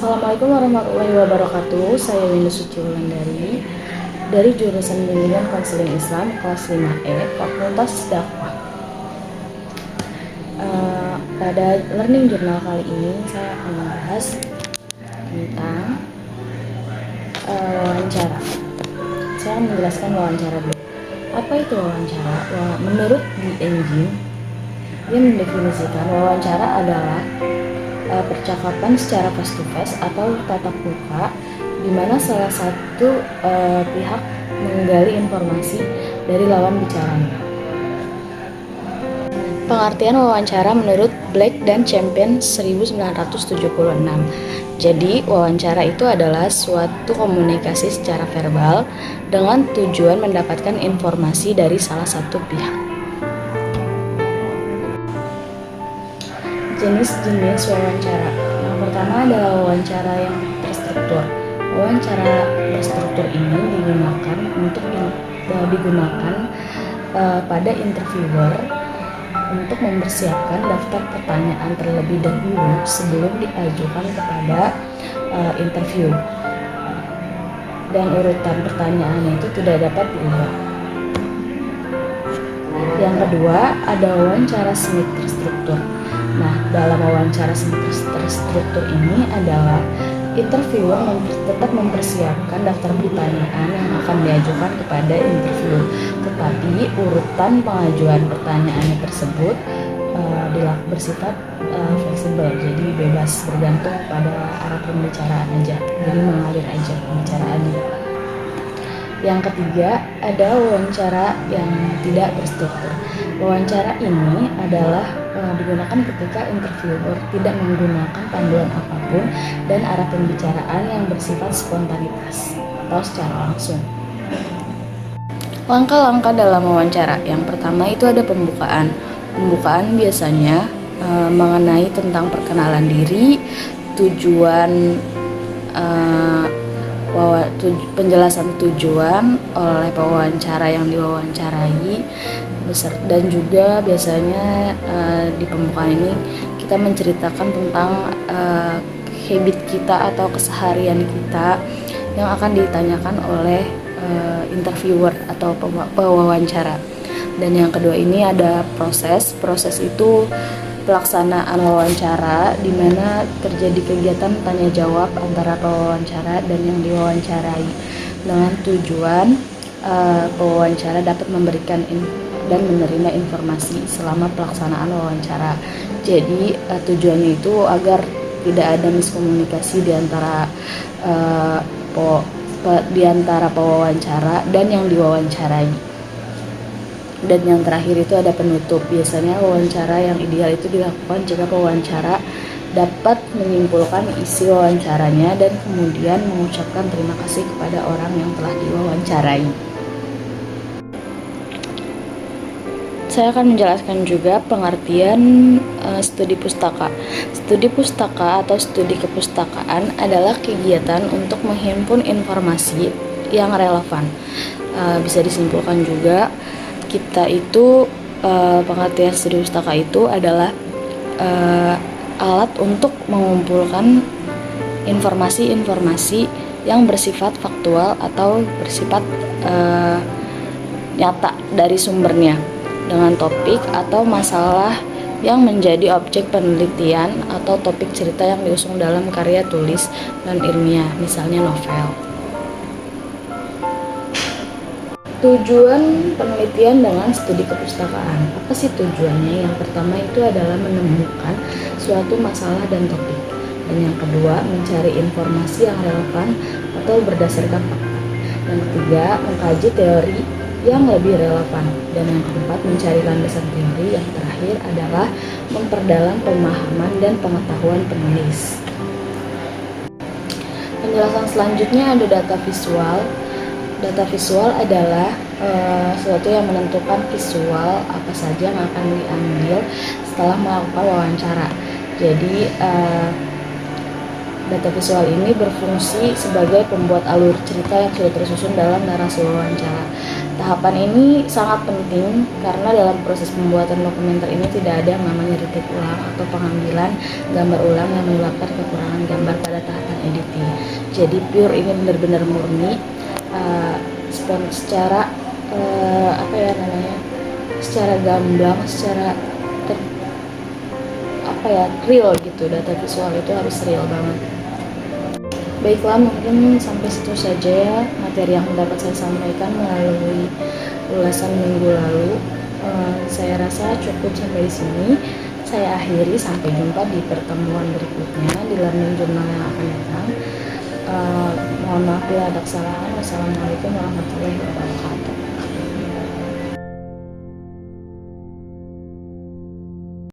Assalamualaikum warahmatullahi wabarakatuh. Saya Windu Suci Wulandari dari jurusan Bimbingan Konseling Islam kelas 5E Fakultas Dakwah. Pada learning journal kali ini saya akan membahas tentang wawancara. Saya akan menjelaskan wawancara dulu. Apa itu wawancara? Menurut The Engine, dia mendefinisikan wawancara adalah percakapan secara face to face atau tatap muka, di mana salah satu pihak menggali informasi dari lawan bicaranya. Pengertian wawancara menurut Black dan Champion 1976. Jadi, wawancara itu adalah suatu komunikasi secara verbal dengan tujuan mendapatkan informasi dari salah satu pihak. Jenis-jenis wawancara. Yang pertama adalah wawancara yang terstruktur. Wawancara berstruktur ini digunakan pada interviewer untuk mempersiapkan daftar pertanyaan terlebih dahulu sebelum diajukan kepada interview. Dan urutan pertanyaannya itu tidak dapat diubah. Yang kedua, ada wawancara semi terstruktur. Nah, dalam wawancara terstruktur ini adalah interviewer tetap mempersiapkan daftar pertanyaan yang akan diajukan kepada interview, tetapi urutan pengajuan pertanyaannya tersebut bersifat fleksibel, jadi bebas bergantung pada arah pembicaraan aja, jadi mengalir aja pembicaraannya. Yang ketiga, ada wawancara yang tidak terstruktur. Wawancara ini adalah digunakan ketika interviewer tidak menggunakan panduan apapun dan arah pembicaraan yang bersifat spontanitas atau secara langsung. Langkah-langkah dalam wawancara. Yang pertama itu ada pembukaan. Pembukaan biasanya mengenai tentang perkenalan diri, penjelasan tujuan oleh pewawancara yang diwawancarai, dan juga biasanya di pembukaan ini kita menceritakan tentang habit kita atau keseharian kita yang akan ditanyakan oleh interviewer atau pewawancara. Dan yang kedua ini ada proses itu pelaksanaan wawancara, di mana terjadi kegiatan tanya jawab antara pewawancara dan yang diwawancarai dengan tujuan pewawancara dapat memberikan dan menerima informasi selama pelaksanaan wawancara. Jadi tujuannya itu agar tidak ada miskomunikasi di antara pewawancara dan yang diwawancarai. Dan yang terakhir itu ada penutup. Biasanya wawancara yang ideal itu dilakukan jika pewawancara dapat menyimpulkan isi wawancaranya dan kemudian mengucapkan terima kasih kepada orang yang telah diwawancarai. Saya akan menjelaskan juga pengertian studi pustaka. Studi pustaka atau studi kepustakaan adalah kegiatan untuk menghimpun informasi yang relevan. Bisa disimpulkan juga kita itu pengertian studi pustaka itu adalah alat untuk mengumpulkan informasi-informasi yang bersifat faktual atau bersifat nyata dari sumbernya dengan topik atau masalah yang menjadi objek penelitian atau topik cerita yang diusung dalam karya tulis dan ilmiah, misalnya novel. Tujuan penelitian dengan studi kepustakaan. Apa sih tujuannya? Yang pertama itu adalah menemukan suatu masalah dan topik. Dan yang kedua, mencari informasi yang relevan atau berdasarkan fakta. Yang ketiga, mengkaji teori yang lebih relevan. Dan yang keempat, mencari landasan teori. Yang terakhir adalah memperdalam pemahaman dan pengetahuan penulis. Penjelasan selanjutnya ada data visual. Data visual adalah sesuatu yang menentukan visual apa saja yang akan diambil setelah melakukan wawancara. Jadi Data visual ini berfungsi sebagai pembuat alur cerita yang sudah tersusun dalam narasi wawancara. Tahapan ini sangat penting karena dalam proses pembuatan dokumenter ini tidak ada yang namanya retake ulang atau pengambilan gambar ulang yang menyebabkan kekurangan gambar pada tahapan editing. Jadi pure ini benar-benar murni secara secara gamblang, secara real gitu. Data visual itu harus real banget. Baiklah, mungkin sampai situ saja ya materi yang dapat saya sampaikan melalui ulasan minggu lalu. Saya rasa cukup sampai di sini. Saya akhiri, sampai jumpa di pertemuan berikutnya di learning journal yang akan datang. Mohon maaf bila ada kesalahan. Wassalamualaikum warahmatullahi wabarakatuh.